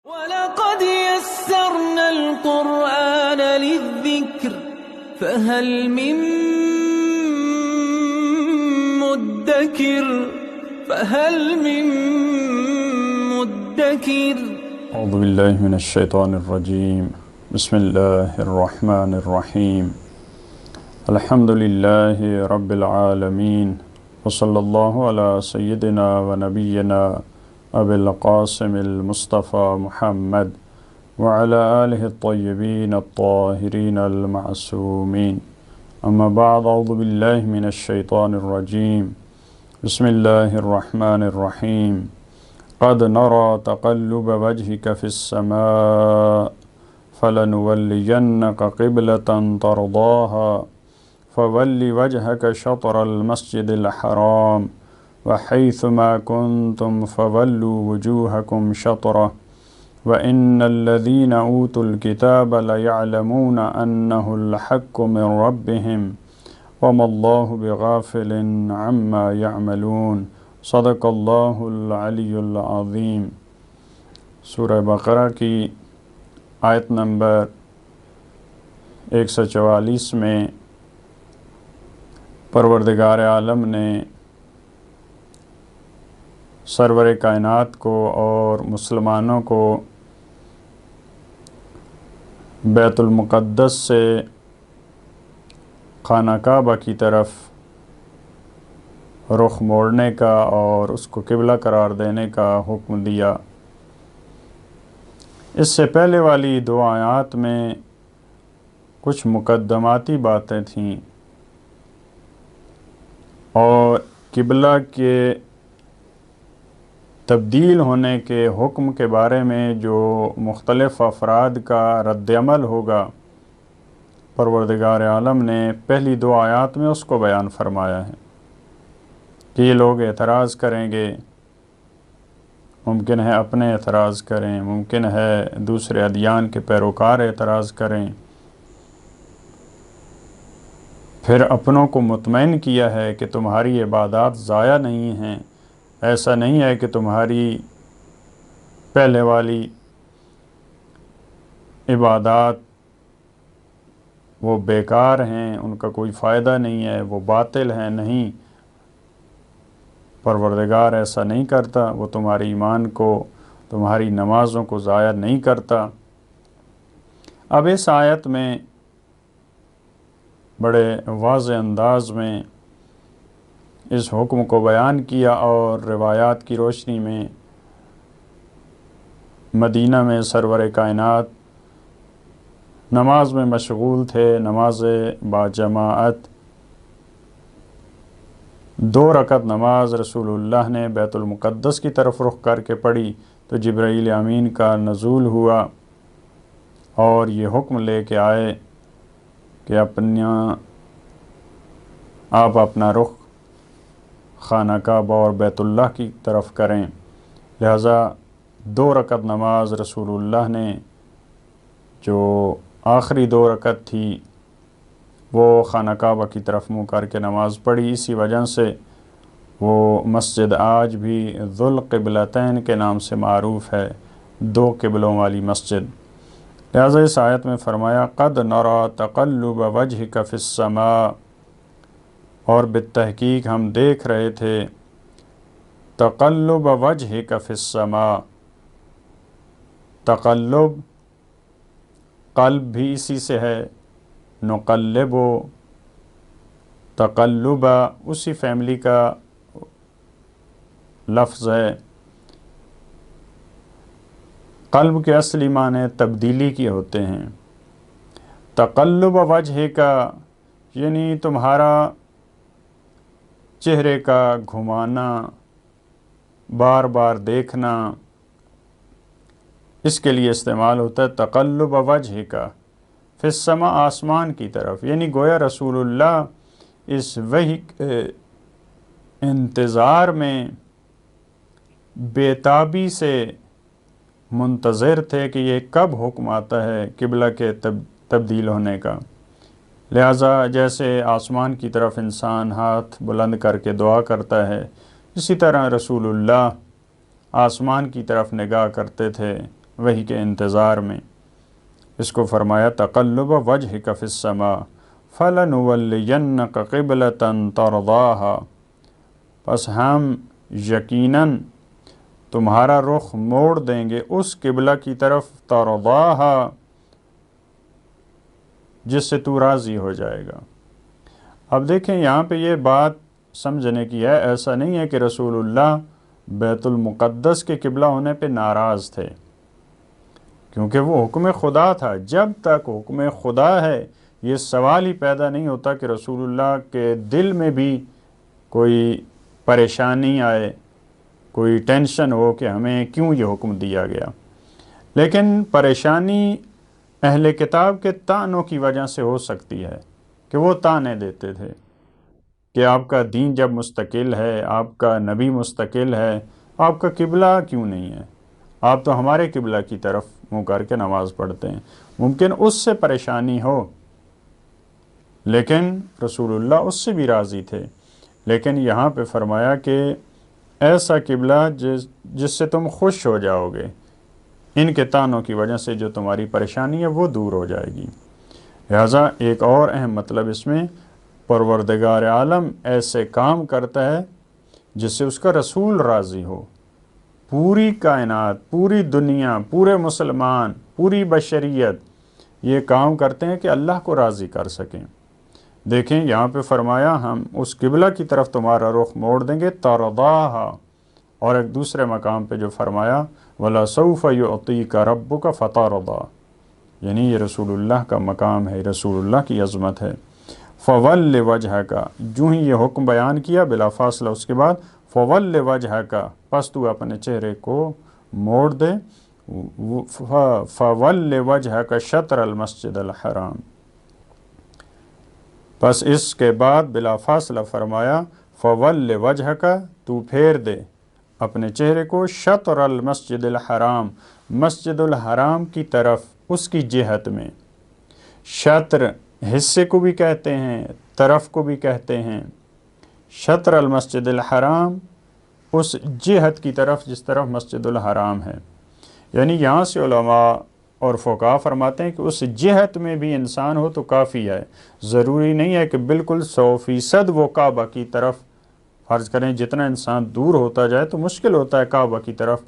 وَلَقَدْ يَسَّرْنَا الْقُرْآنَ لِلذِّكْرِ فَهَلْ مِن مُّدَّكِرٍ اعوذ باللہ من الشیطان الرجیم بسم اللہ الرحمن الرحیم الحمد للہ رب العالمین وصلی اللہ علی سیدنا و نبینا ابی القاسم المصطفى محمد وعلى آلہ الطیبین الطاہرین المعصومین اما بعد اعوذ باللہ من الشیطان الرجیم بسم اللہ الرحمن الرحیم قد نرى تقلب وجهك في السماء فلنولينك قبلة ترضاها فول وجهك شطر المسجد الحرام وحيثما كنتم فولوا وجوهكم شطره وإن الذين أوتوا الكتاب ليعلمون أنه الحق من ربهم وما الله بغافل عما يعملون صدق اللہ العلی العظیم۔ سورہ بقرہ کی آیت نمبر 144 میں پروردگار عالم نے سرور کائنات کو اور مسلمانوں کو بیت المقدس سے خانہ کعبہ کی طرف رخ موڑنے کا اور اس کو قبلہ قرار دینے کا حکم دیا۔ اس سے پہلے والی دو آیات میں کچھ مقدماتی باتیں تھیں اور قبلہ کے تبدیل ہونے کے حکم کے بارے میں جو مختلف افراد کا رد عمل ہوگا پروردگار عالم نے پہلی دو آیات میں اس کو بیان فرمایا ہے کہ یہ لوگ اعتراض کریں گے، ممکن ہے اپنے اعتراض کریں، ممکن ہے دوسرے ادیان کے پیروکار اعتراض کریں۔ پھر اپنوں کو مطمئن کیا ہے کہ تمہاری عبادات ضائع نہیں ہیں، ایسا نہیں ہے کہ تمہاری پہلے والی عبادات وہ بیکار ہیں، ان کا کوئی فائدہ نہیں ہے، وہ باطل ہیں، نہیں، پروردگار ایسا نہیں کرتا، وہ تمہاری ایمان کو، تمہاری نمازوں کو ضائع نہیں کرتا۔ اب اس آیت میں بڑے واضح انداز میں اس حکم کو بیان کیا اور روایات کی روشنی میں مدینہ میں سرور کائنات نماز میں مشغول تھے، نماز باجماعت 2 رکعت نماز رسول اللہ نے بیت المقدس کی طرف رخ کر کے پڑھی تو جبرائیل امین کا نزول ہوا اور یہ حکم لے کے آئے کہ آپ اپنا رخ خانہ کعبہ اور بیت اللہ کی طرف کریں۔ لہذا 2 رکعت نماز رسول اللہ نے جو آخری 2 رکعت تھی وہ خانہ کعبہ کی طرف منہ کر کے نماز پڑھی۔ اسی وجہ سے وہ مسجد آج بھی ذوالقبلتین کے نام سے معروف ہے، 2 قبلوں والی مسجد۔ لہذا اس آیت میں فرمایا قد نرى تقلب وجهك في السماء، اور بالتحقیق ہم دیکھ رہے تھے تقلب وجهك في السماء، تقلب قلب بھی اسی سے ہے، نقلب تقلب اسی فیملی کا لفظ ہے۔ قلب کے اصلی معنی تبدیلی کے ہوتے ہیں۔ تقلب وجہ کا یعنی تمہارا چہرے کا گھمانا، بار بار دیکھنا، اس کے لیے استعمال ہوتا ہے تقلب وجہ کا فی السماء، آسمان کی طرف، یعنی گویا رسول اللہ اس وحی کے انتظار میں بیتابی سے منتظر تھے کہ یہ کب حکم آتا ہے قبلہ کے تبدیل ہونے کا۔ لہٰذا جیسے آسمان کی طرف انسان ہاتھ بلند کر کے دعا کرتا ہے، اسی طرح رسول اللہ آسمان کی طرف نگاہ کرتے تھے وحی کے انتظار میں۔ اس کو فرمایا تقلب وجہک فی السماء فلنولینک قبلۃ ترضاھا، پس ہم یقیناً تمہارا رخ موڑ دیں گے اس قبلہ کی طرف ترضاھا جس سے تو راضی ہو جائے گا۔ اب دیکھیں یہاں پہ یہ بات سمجھنے کی ہے، ایسا نہیں ہے کہ رسول اللہ بیت المقدس کے قبلہ ہونے پہ ناراض تھے، کیونکہ وہ حکم خدا تھا۔ جب تک حکم خدا ہے یہ سوال ہی پیدا نہیں ہوتا کہ رسول اللہ کے دل میں بھی کوئی پریشانی آئے، کوئی ٹینشن ہو کہ ہمیں کیوں یہ حکم دیا گیا۔ لیکن پریشانی اہل کتاب کے طعنوں کی وجہ سے ہو سکتی ہے کہ وہ طعنے دیتے تھے کہ آپ کا دین جب مستقل ہے، آپ کا نبی مستقل ہے، آپ کا قبلہ کیوں نہیں ہے؟ آپ تو ہمارے قبلہ کی طرف منہ کر کے نماز پڑھتے ہیں۔ ممکن اس سے پریشانی ہو، لیکن رسول اللہ اس سے بھی راضی تھے۔ لیکن یہاں پہ فرمایا کہ ایسا قبلہ جس سے تم خوش ہو جاؤ گے، ان کے طعنوں کی وجہ سے جو تمہاری پریشانی ہے وہ دور ہو جائے گی۔ لہٰذا ایک اور اہم مطلب اس میں، پروردگار عالم ایسے کام کرتا ہے جس سے اس کا رسول راضی ہو۔ پوری کائنات، پوری دنیا، پورے مسلمان، پوری بشریت یہ کام کرتے ہیں کہ اللہ کو راضی کر سکیں۔ دیکھیں یہاں پہ فرمایا ہم اس قبلہ کی طرف تمہارا رخ موڑ دیں گے ترضاھا، اور ایک دوسرے مقام پہ جو فرمایا وَلَسَوْفَ يُعْطِيكَ رَبُّكَ فَتَرْضَىٰ، یعنی یہ رسول اللہ کا مقام ہے، رسول اللہ کی عظمت ہے۔ فَوَلِّ وَجْهَكَ، جو ہی یہ حکم بیان کیا بلا فاصلہ اس کے بعد فَوَلِّ وَجْهَكَ، پس تو اپنے چہرے کو موڑ دے، فَوَلِّ وَجْهَكَ شَطْرَ الْمَسْجِدِ الْحَرَامِ، پس اس کے بعد بلا فاصلہ فرمایا فَوَلِّ وَجْهَكَ، تو پھیر دے اپنے چہرے کو شطر المسجد الحرام، مسجد الحرام کی طرف، اس کی جہت میں۔ شطر حصے کو بھی کہتے ہیں، طرف کو بھی کہتے ہیں۔ شطر المسجد الحرام اس جہت کی طرف جس طرف مسجد الحرام ہے، یعنی یہاں سے علماء اور فقہاء فرماتے ہیں کہ اس جہت میں بھی انسان ہو تو کافی ہے، ضروری نہیں ہے کہ بالکل 100% وہ کعبہ کی طرف، فرض کریں جتنا انسان دور ہوتا جائے تو مشکل ہوتا ہے کعبہ کی طرف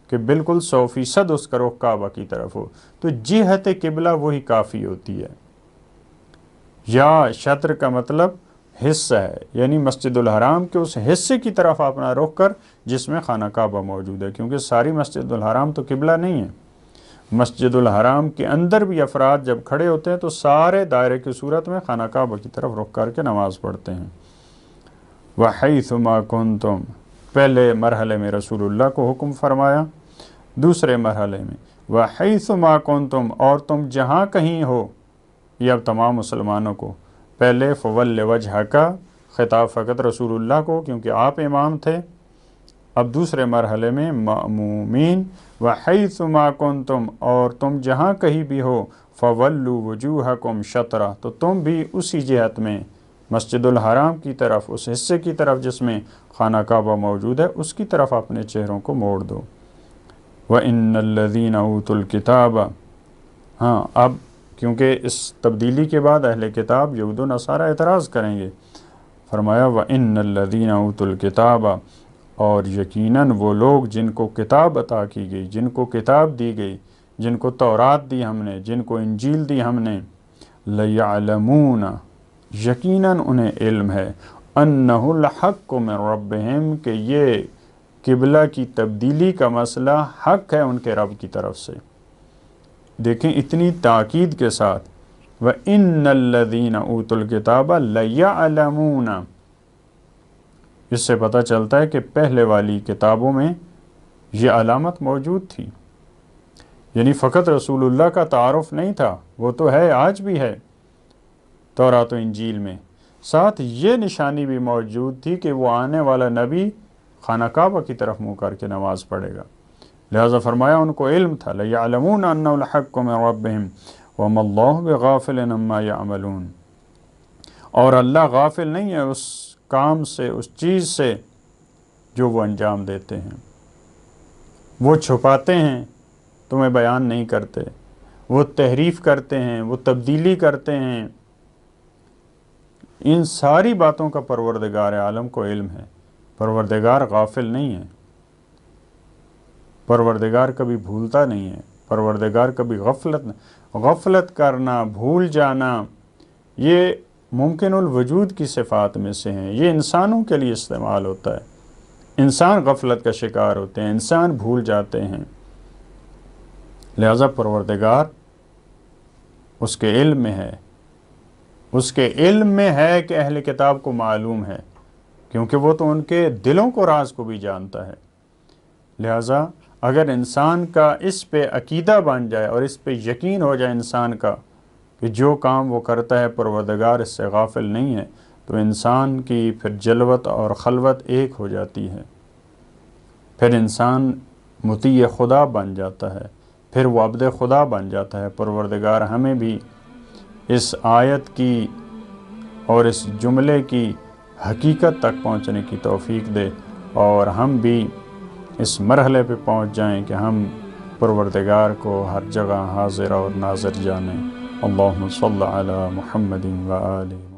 کہ بالکل 100% اس کا رخ کعبہ کی طرف ہو، تو جہت قبلہ وہی کافی ہوتی ہے۔ یا شطر کا مطلب حصہ ہے، یعنی مسجد الحرام کے اس حصے کی طرف اپنا رخ کر جس میں خانہ کعبہ موجود ہے، کیونکہ ساری مسجد الحرام تو قبلہ نہیں ہے۔ مسجد الحرام کے اندر بھی افراد جب کھڑے ہوتے ہیں تو سارے دائرے کی صورت میں خانہ کعبہ کی طرف رخ کر کے نماز پڑھتے ہیں۔ وَحَيْثُ مَا كُنْتُمْ، پہلے مرحلے میں رسول اللہ کو حکم فرمایا، دوسرے مرحلے میں وَحَيْثُ مَا كُنْتُمْ، اور تم جہاں کہیں ہو، یہ اب تمام مسلمانوں کو، پہلے فَوَلِّ وَجْهَكَ خطاب فقط رسول اللہ کو کیونکہ آپ امام تھے، اب دوسرے مرحلے میں مأمومین وَحَيْثُ مَا كُنْتُمْ، اور تم جہاں کہیں بھی ہو فَوَلُّوا وُجُوهَكُمْ شَطْرَهُ، تو تم بھی اسی جہت میں مسجد الحرام کی طرف، اس حصے کی طرف جس میں خانہ کعبہ موجود ہے، اس کی طرف اپنے چہروں کو موڑ دو۔ وَإِنَّ الَّذِينَ أُوتُوا الْكِتَابَ، ہاں اب کیونکہ اس تبدیلی کے بعد اہل کتاب یہود و نصارہ اعتراض کریں گے، فرمایا وَإِنَّ الَّذِينَ أُوتُوا الْكِتَابَ، اور یقیناً وہ لوگ جن کو کتاب عطا کی گئی، جن کو کتاب دی گئی، جن کو تورات دی ہم نے، جن کو انجیل دی ہم نے، لَيَعْلَمُونَ، یقیناً انہیں علم ہے، أَنَّهُ الْحَقُّ مِنْ رَبِّهِمْ، کہ یہ قبلہ کی تبدیلی کا مسئلہ حق ہے ان کے رب کی طرف سے۔ دیکھیں اتنی تاکید کے ساتھ وَإِنَّ الَّذِينَ أُوتُوا الْكِتَابَ لَيَعْلَمُونَ، اس سے پتہ چلتا ہے کہ پہلے والی کتابوں میں یہ علامت موجود تھی، یعنی فقط رسول اللہ کا تعارف نہیں تھا، وہ تو ہے، آج بھی ہے تورات و انجیل میں، ساتھ یہ نشانی بھی موجود تھی کہ وہ آنے والا نبی خانہ کعبہ کی طرف منہ کر کے نماز پڑھے گا، لہذا فرمایا ان کو علم تھا، لَيَعْلَمُونَ أَنَّهُ الْحَقُّ مِنْ رَبِّهِمْ وَمَا اللَّهُ بِغَافِلٍ عَمَّا يَعْمَلُونَ، اور اللہ غافل نہیں ہے اس کام سے، اس چیز سے جو وہ انجام دیتے ہیں، وہ چھپاتے ہیں تمہیں بیان نہیں کرتے، وہ تحریف کرتے ہیں، وہ تبدیلی کرتے ہیں۔ ان ساری باتوں کا پروردگار عالم کو علم ہے۔ پروردگار غافل نہیں ہے، پروردگار کبھی بھولتا نہیں ہے، پروردگار کبھی غفلت کرنا، بھول جانا، یہ ممکن الوجود کی صفات میں سے ہیں۔ یہ انسانوں کے لیے استعمال ہوتا ہے، انسان غفلت کا شکار ہوتے ہیں، انسان بھول جاتے ہیں۔ لہذا پروردگار اس کے علم میں ہے، اس کے علم میں ہے کہ اہل کتاب کو معلوم ہے، کیونکہ وہ تو ان کے دلوں کو راز کو بھی جانتا ہے۔ لہذا اگر انسان کا اس پہ عقیدہ بن جائے اور اس پہ یقین ہو جائے انسان کا کہ جو کام وہ کرتا ہے پروردگار اس سے غافل نہیں ہے، تو انسان کی پھر جلوت اور خلوت ایک ہو جاتی ہے، پھر انسان مطیع خدا بن جاتا ہے، پھر وہ عبد خدا بن جاتا ہے۔ پروردگار ہمیں بھی اس آیت کی اور اس جملے کی حقیقت تک پہنچنے کی توفیق دے، اور ہم بھی اس مرحلے پہ پہنچ جائیں کہ ہم پروردگار کو ہر جگہ حاضر اور ناظر جانیں۔ اللہم صلی علی محمد و آلہ